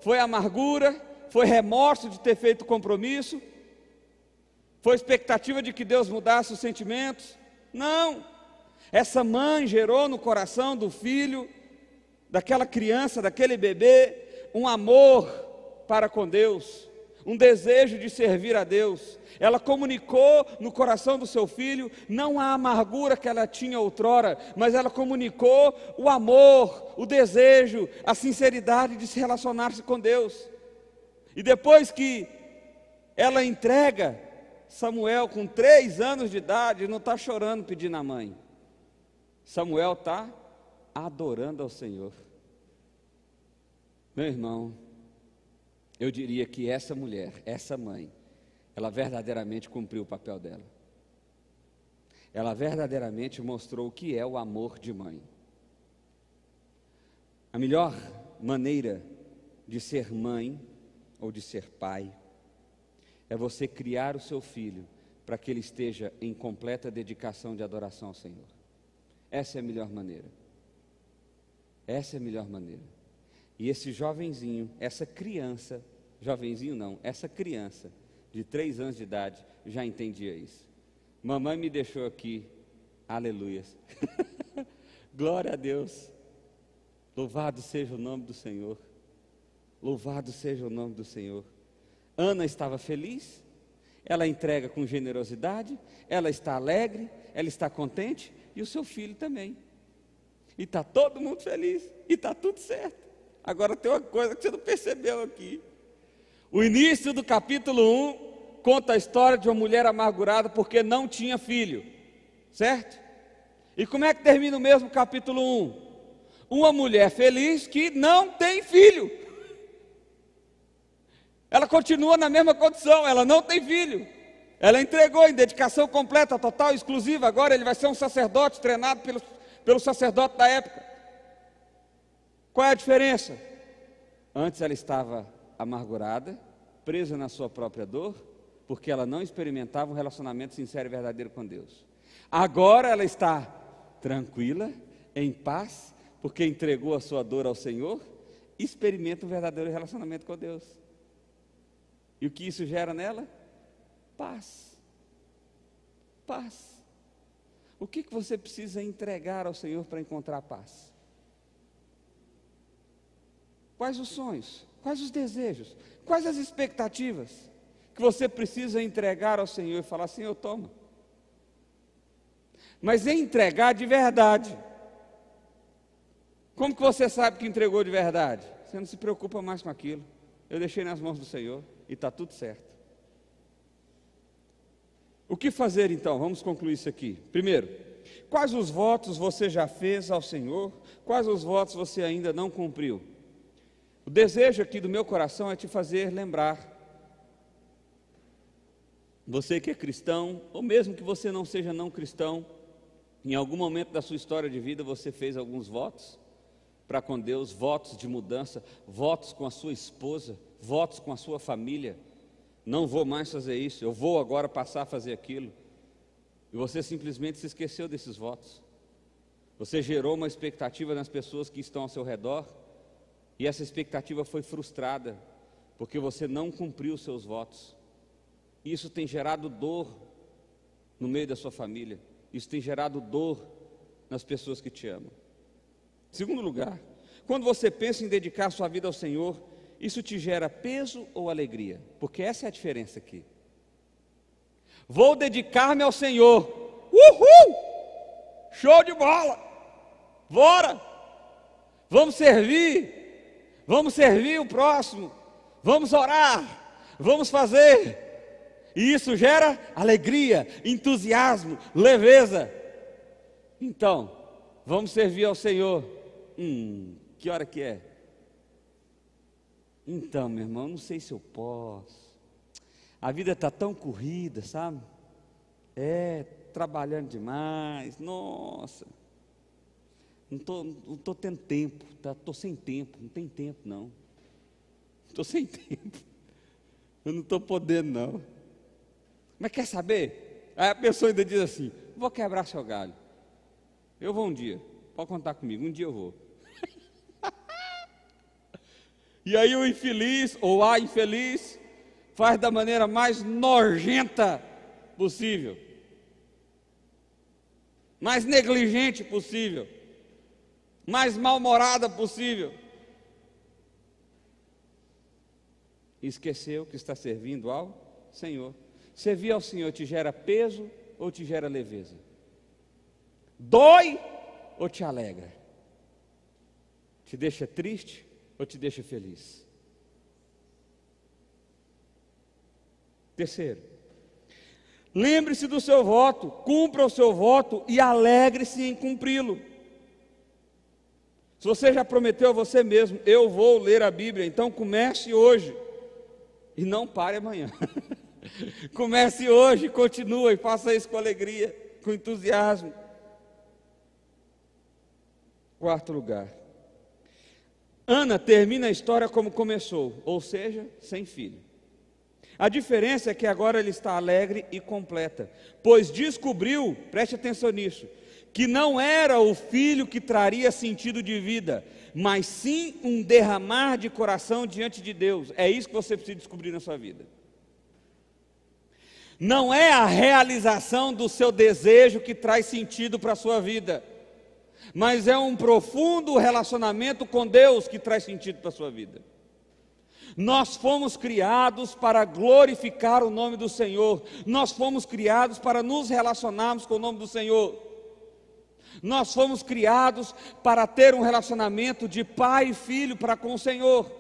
foi amargura, foi remorso de ter feito compromisso, foi expectativa de que Deus mudasse os sentimentos? Não, essa mãe gerou no coração do filho, daquela criança, daquele bebê, um amor para com Deus, um desejo de servir a Deus. Ela comunicou no coração do seu filho, não a amargura que ela tinha outrora, mas ela comunicou o amor, o desejo, a sinceridade de se relacionar-se com Deus. E depois que ela entrega, Samuel com 3 anos de idade, não está chorando pedindo a mãe, Samuel está adorando ao Senhor. Meu irmão, eu diria que essa mulher, essa mãe, ela verdadeiramente cumpriu o papel dela. Ela verdadeiramente mostrou o que é o amor de mãe. A melhor maneira de ser mãe ou de ser pai é você criar o seu filho para que ele esteja em completa dedicação de adoração ao Senhor. Essa é a melhor maneira. Essa é a melhor maneira. E esse jovenzinho, essa criança, jovenzinho não, essa criança de 3 anos de idade já entendia isso. Mamãe me deixou aqui, aleluias. Glória a Deus. Louvado seja o nome do Senhor. Louvado seja o nome do Senhor. Ana estava feliz, ela entrega com generosidade, ela está alegre, ela está contente, e o seu filho também. E está todo mundo feliz, e está tudo certo. Agora tem uma coisa que você não percebeu aqui. O início do capítulo 1 conta a história de uma mulher amargurada porque não tinha filho, certo? E como é que termina o mesmo capítulo 1? Uma mulher feliz que não tem filho. Ela continua na mesma condição, ela não tem filho. Ela entregou em dedicação completa, total, exclusiva. Agora ele vai ser um sacerdote treinado pelo sacerdote da época. Qual é a diferença? Antes ela estava amargurada, presa na sua própria dor, porque ela não experimentava um relacionamento sincero e verdadeiro com Deus. Agora ela está tranquila, em paz, porque entregou a sua dor ao Senhor, experimenta um verdadeiro relacionamento com Deus. E o que isso gera nela? Paz. Paz. O que você precisa entregar ao Senhor para encontrar paz? Quais os sonhos? Quais os desejos? Quais as expectativas que você precisa entregar ao Senhor e falar: Senhor, toma. Mas entregar de verdade. Como que você sabe que entregou de verdade? Você não se preocupa mais com aquilo. Eu deixei nas mãos do Senhor e está tudo certo. O que fazer então? Vamos concluir isso aqui. Primeiro, quais os votos você já fez ao Senhor? Quais os votos você ainda não cumpriu? O desejo aqui do meu coração é te fazer lembrar. Você que é cristão, ou mesmo que você não seja não cristão, em algum momento da sua história de vida você fez alguns votos para com Deus, votos de mudança, votos com a sua esposa, votos com a sua família. Não vou mais fazer isso, eu vou agora passar a fazer aquilo. E você simplesmente se esqueceu desses votos. Você gerou uma expectativa nas pessoas que estão ao seu redor, e essa expectativa foi frustrada, porque você não cumpriu os seus votos. Isso tem gerado dor no meio da sua família. Isso tem gerado dor nas pessoas que te amam. Segundo lugar, quando você pensa em dedicar sua vida ao Senhor, isso te gera peso ou alegria? Porque essa é a diferença aqui. Vou dedicar-me ao Senhor. Uhul! Show de bola! Bora! Vamos servir o próximo, vamos orar, vamos fazer. E isso gera alegria, entusiasmo, leveza. Então, vamos servir ao Senhor. Que hora que é? Então, meu irmão, não sei se eu posso. A vida está tão corrida, sabe? Trabalhando demais. Nossa, não tô tendo tempo, estou sem tempo, não tem tempo não. Estou sem tempo. Eu não estou podendo não. Mas quer saber? Aí a pessoa ainda diz assim: vou quebrar seu galho. Eu vou um dia, pode contar comigo, um dia eu vou. E aí o infeliz, ou a infeliz, faz da maneira mais nojenta possível, mais negligente possível, mais mal-humorada possível. E esqueceu que está servindo ao Senhor. Servir ao Senhor te gera peso ou te gera leveza? Dói ou te alegra? Te deixa triste ou te deixa feliz? Terceiro, lembre-se do seu voto, cumpra o seu voto e alegre-se em cumpri-lo. Se você já prometeu a você mesmo: eu vou ler a Bíblia, então comece hoje e não pare amanhã. Comece hoje, continue e faça isso com alegria, com entusiasmo. Quarto lugar, Ana termina a história como começou, ou seja, sem filho. A diferença é que agora ele está alegre e completa, pois descobriu, preste atenção nisso, que não era o filho que traria sentido de vida, mas sim um derramar de coração diante de Deus. É isso que você precisa descobrir na sua vida. Não é a realização do seu desejo que traz sentido para a sua vida, mas é um profundo relacionamento com Deus que traz sentido para a sua vida. Nós fomos criados para glorificar o nome do Senhor, nós fomos criados para nos relacionarmos com o nome do Senhor, nós fomos criados para ter um relacionamento de pai e filho para com o Senhor,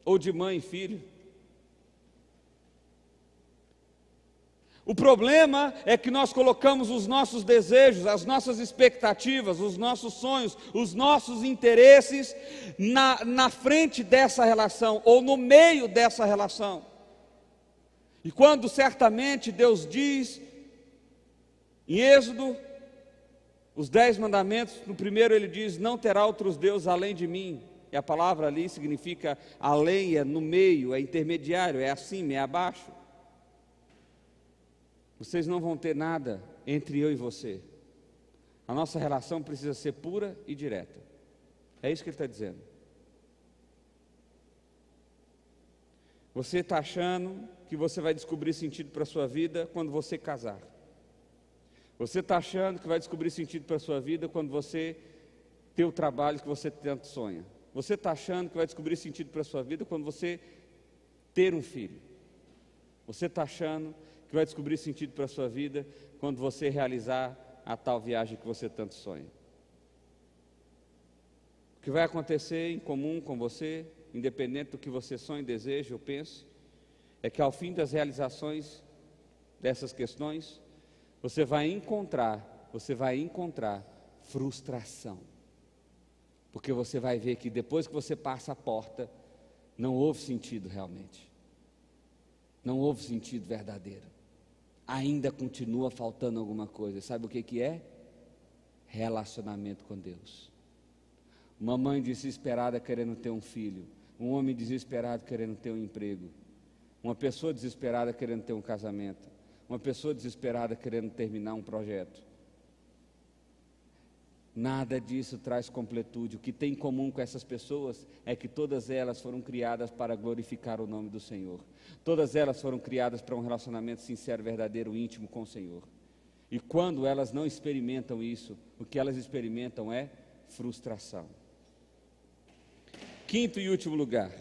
ou de mãe e filho. O problema é que nós colocamos os nossos desejos, as nossas expectativas, os nossos sonhos, os nossos interesses na frente dessa relação, ou no meio dessa relação. E quando certamente Deus diz, em Êxodo, os 10 mandamentos, no primeiro ele diz: não terá outros deuses além de mim. E a palavra ali significa além, é no meio, é intermediário, é acima, é abaixo. Vocês não vão ter nada entre eu e você. A nossa relação precisa ser pura e direta. É isso que ele está dizendo. Você está achando que você vai descobrir sentido para a sua vida quando você casar. Você está achando que vai descobrir sentido para a sua vida quando você ter o trabalho que você tanto sonha. Você está achando que vai descobrir sentido para a sua vida quando você ter um filho. Você está achando que vai descobrir sentido para a sua vida quando você realizar a tal viagem que você tanto sonha. O que vai acontecer em comum com você, independente do que você sonha, deseja ou pense, é que ao fim das realizações dessas questões, você vai encontrar frustração. Porque você vai ver que depois que você passa a porta, não houve sentido realmente. Não houve sentido verdadeiro. Ainda continua faltando alguma coisa. Sabe o que é? Relacionamento com Deus. Uma mãe desesperada querendo ter um filho. Um homem desesperado querendo ter um emprego. Uma pessoa desesperada querendo ter um casamento. Uma pessoa desesperada querendo terminar um projeto. Nada disso traz completude. O que tem em comum com essas pessoas é que todas elas foram criadas para glorificar o nome do Senhor. Todas elas foram criadas para um relacionamento sincero, verdadeiro, íntimo com o Senhor. E quando elas não experimentam isso, o que elas experimentam é frustração. Quinto e último lugar,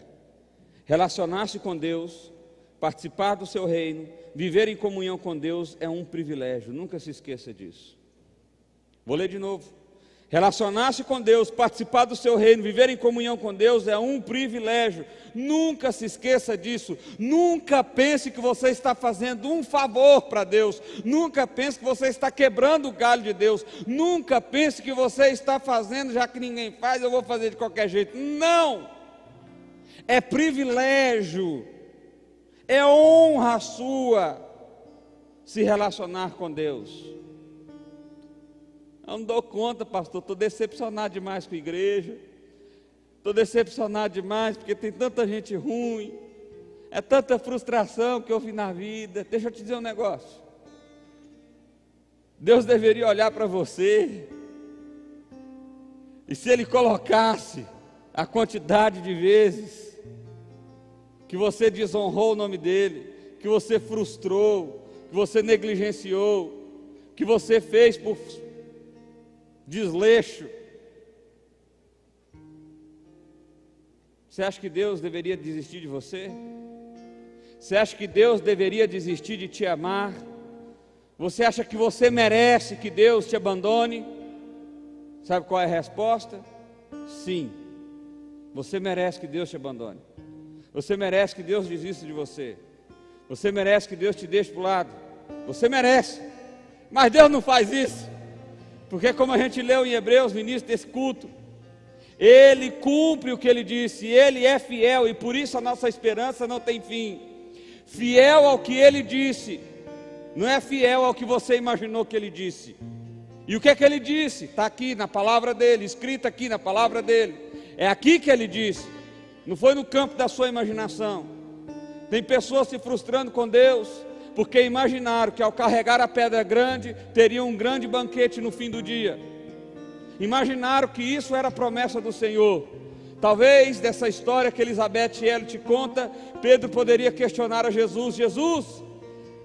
relacionar-se com Deus, participar do seu reino, viver em comunhão com Deus é um privilégio, nunca se esqueça disso. Vou ler de novo. Relacionar-se com Deus, participar do seu reino, viver em comunhão com Deus é um privilégio. Nunca se esqueça disso. Nunca pense que você está fazendo um favor para Deus. Nunca pense que você está quebrando o galho de Deus. Nunca pense que você está fazendo, já que ninguém faz, eu vou fazer de qualquer jeito. Não! É privilégio, é honra sua se relacionar com Deus. Eu não dou conta, pastor, estou decepcionado demais com a igreja, estou decepcionado demais porque tem tanta gente ruim, é tanta frustração que eu vi na vida. Deixa eu te dizer um negócio, Deus deveria olhar para você, e se Ele colocasse a quantidade de vezes que você desonrou o nome dEle, que você frustrou, que você negligenciou, que você fez por desleixo, você acha que Deus deveria desistir de você? Você acha que Deus deveria desistir de te amar? Você acha que você merece que Deus te abandone? Sabe qual é a resposta? Sim, você merece que Deus te abandone. Você merece que Deus desista de você. Você merece que Deus te deixe para o lado. Você merece, mas Deus não faz isso. Porque como a gente leu em Hebreus no início desse culto, Ele cumpre o que Ele disse, Ele é fiel, e por isso a nossa esperança não tem fim. Fiel ao que Ele disse, não é fiel ao que você imaginou que Ele disse. E o que é que Ele disse? Está aqui na palavra dEle, escrito aqui na palavra dEle. É aqui que Ele disse, não foi no campo da sua imaginação. Tem pessoas se frustrando com Deus, porque imaginaram que ao carregar a pedra grande, teriam um grande banquete no fim do dia. Imaginaram que isso era a promessa do Senhor. Talvez dessa história que Elizabeth L. te conta, Pedro poderia questionar a Jesus: Jesus,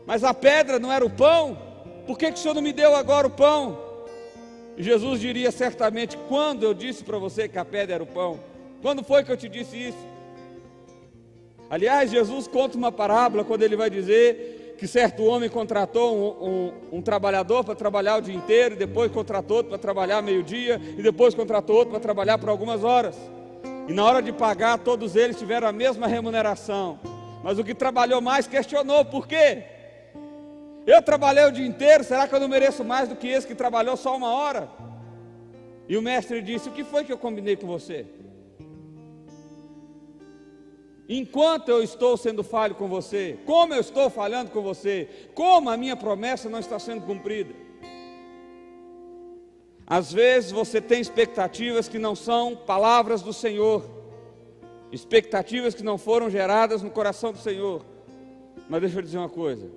mas a pedra não era o pão? Por que o Senhor não me deu agora o pão? E Jesus diria certamente: quando eu disse para você que a pedra era o pão? Quando foi que eu te disse isso? Aliás, Jesus conta uma parábola quando Ele vai dizer que certo homem contratou um trabalhador para trabalhar o dia inteiro, e depois contratou outro para trabalhar meio-dia, e depois contratou outro para trabalhar por algumas horas. E na hora de pagar, todos eles tiveram a mesma remuneração. Mas o que trabalhou mais questionou: por quê? Eu trabalhei o dia inteiro, será que eu não mereço mais do que esse que trabalhou só uma hora? E o mestre disse: o que foi que eu combinei com você? Enquanto eu estou sendo falho com você, como eu estou falhando com você, como a minha promessa não está sendo cumprida. Às vezes você tem expectativas que não são palavras do Senhor, expectativas que não foram geradas no coração do Senhor. Mas deixa eu dizer uma coisa,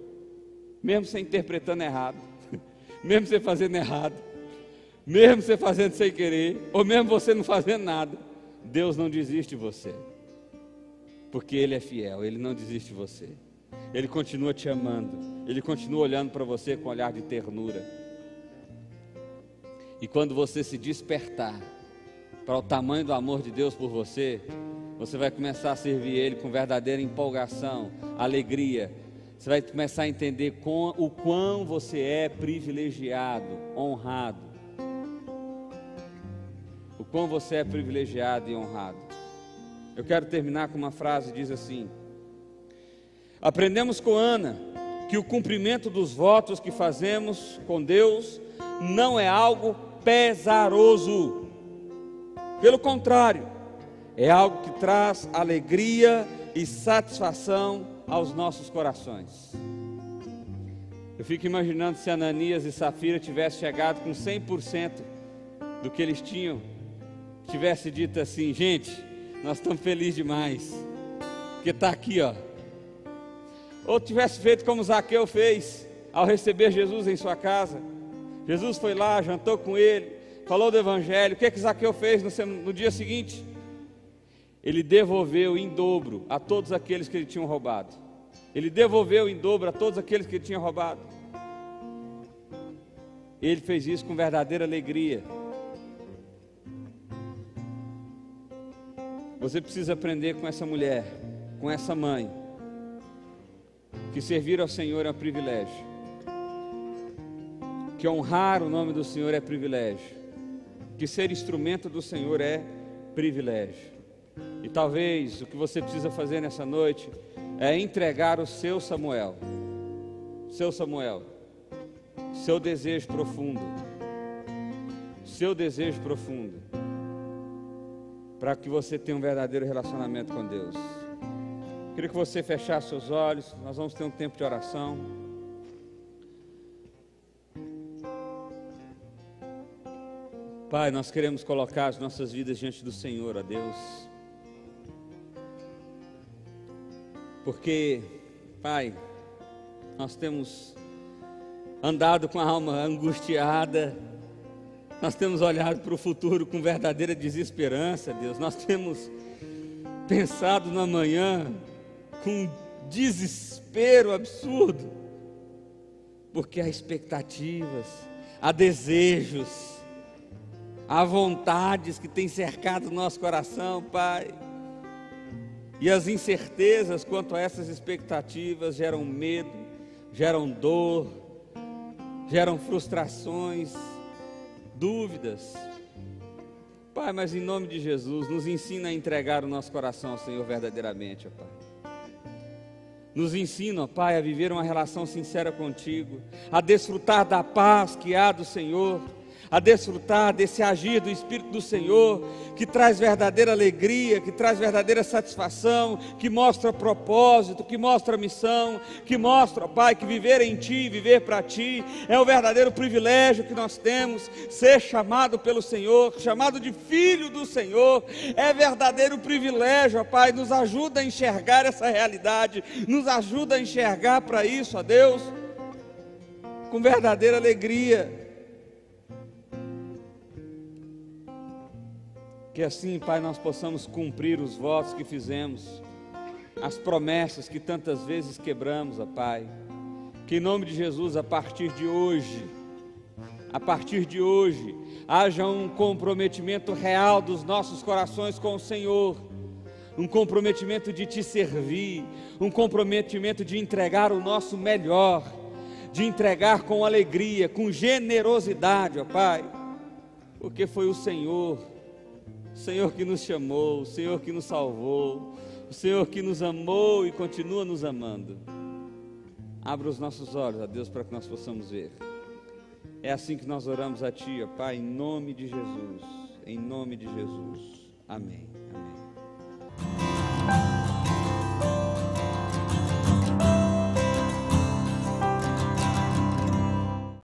mesmo você interpretando errado, mesmo você fazendo errado, mesmo você fazendo sem querer, ou mesmo você não fazendo nada, Deus não desiste de você, porque Ele é fiel, Ele não desiste de você, Ele continua te amando, Ele continua olhando para você com um olhar de ternura. E quando você se despertar para o tamanho do amor de Deus por você, você vai começar a servir Ele com verdadeira empolgação, alegria. Você vai começar a entender o quão você é privilegiado, honrado. O quão você é privilegiado e honrado. Eu quero terminar com uma frase que diz assim: aprendemos com Ana que o cumprimento dos votos que fazemos com Deus não é algo pesaroso. Pelo contrário, é algo que traz alegria e satisfação aos nossos corações. Eu fico imaginando se Ananias e Safira tivessem chegado com 100% do que eles tinham, tivesse dito assim: gente, nós estamos felizes demais, porque está aqui, ó. Ou tivesse feito como Zaqueu fez, ao receber Jesus em sua casa. Jesus foi lá, jantou com ele, falou do Evangelho. O que Zaqueu fez no dia seguinte? Ele devolveu em dobro a todos aqueles que ele tinha roubado. Ele devolveu em dobro a todos aqueles que ele tinha roubado. Ele fez isso com verdadeira alegria. Você precisa aprender com essa mulher, com essa mãe, que servir ao Senhor é um privilégio, que honrar o nome do Senhor é privilégio, que ser instrumento do Senhor é privilégio. E talvez o que você precisa fazer nessa noite é entregar o seu Samuel, seu desejo profundo, para que você tenha um verdadeiro relacionamento com Deus. Queria que você fechasse seus olhos, nós vamos ter um tempo de oração. Pai, nós queremos colocar as nossas vidas diante do Senhor, ó Deus. Porque, Pai, nós temos andado com a alma angustiada, nós temos olhado para o futuro com verdadeira desesperança, Deus. Nós temos pensado no amanhã com desespero absurdo, porque há expectativas, há desejos, há vontades que têm cercado o nosso coração, Pai. E as incertezas quanto a essas expectativas geram medo, geram dor, geram frustrações, dúvidas. Pai, mas em nome de Jesus, nos ensina a entregar o nosso coração ao Senhor verdadeiramente, ó Pai. Nos ensina, ó Pai, a viver uma relação sincera contigo, a desfrutar da paz que há do Senhor, a desfrutar desse agir do Espírito do Senhor, que traz verdadeira alegria, que traz verdadeira satisfação, que mostra propósito, que mostra missão, que mostra, Pai, que viver em Ti, viver para Ti, é o verdadeiro privilégio que nós temos, ser chamado pelo Senhor, chamado de filho do Senhor, é verdadeiro privilégio, ó Pai. Nos ajuda a enxergar essa realidade, nos ajuda a enxergar para isso, ó Deus, com verdadeira alegria. Que assim, Pai, nós possamos cumprir os votos que fizemos, as promessas que tantas vezes quebramos, ó Pai. Que em nome de Jesus, a partir de hoje, haja um comprometimento real dos nossos corações com o Senhor, um comprometimento de Te servir, um comprometimento de entregar o nosso melhor, de entregar com alegria, com generosidade, ó Pai, porque foi o Senhor que nos chamou, o Senhor que nos salvou, o Senhor que nos amou e continua nos amando. Abra os nossos olhos, ó Deus, para que nós possamos ver. É assim que nós oramos a Ti, ó Pai, em nome de Jesus, em nome de Jesus. Amém. Amém.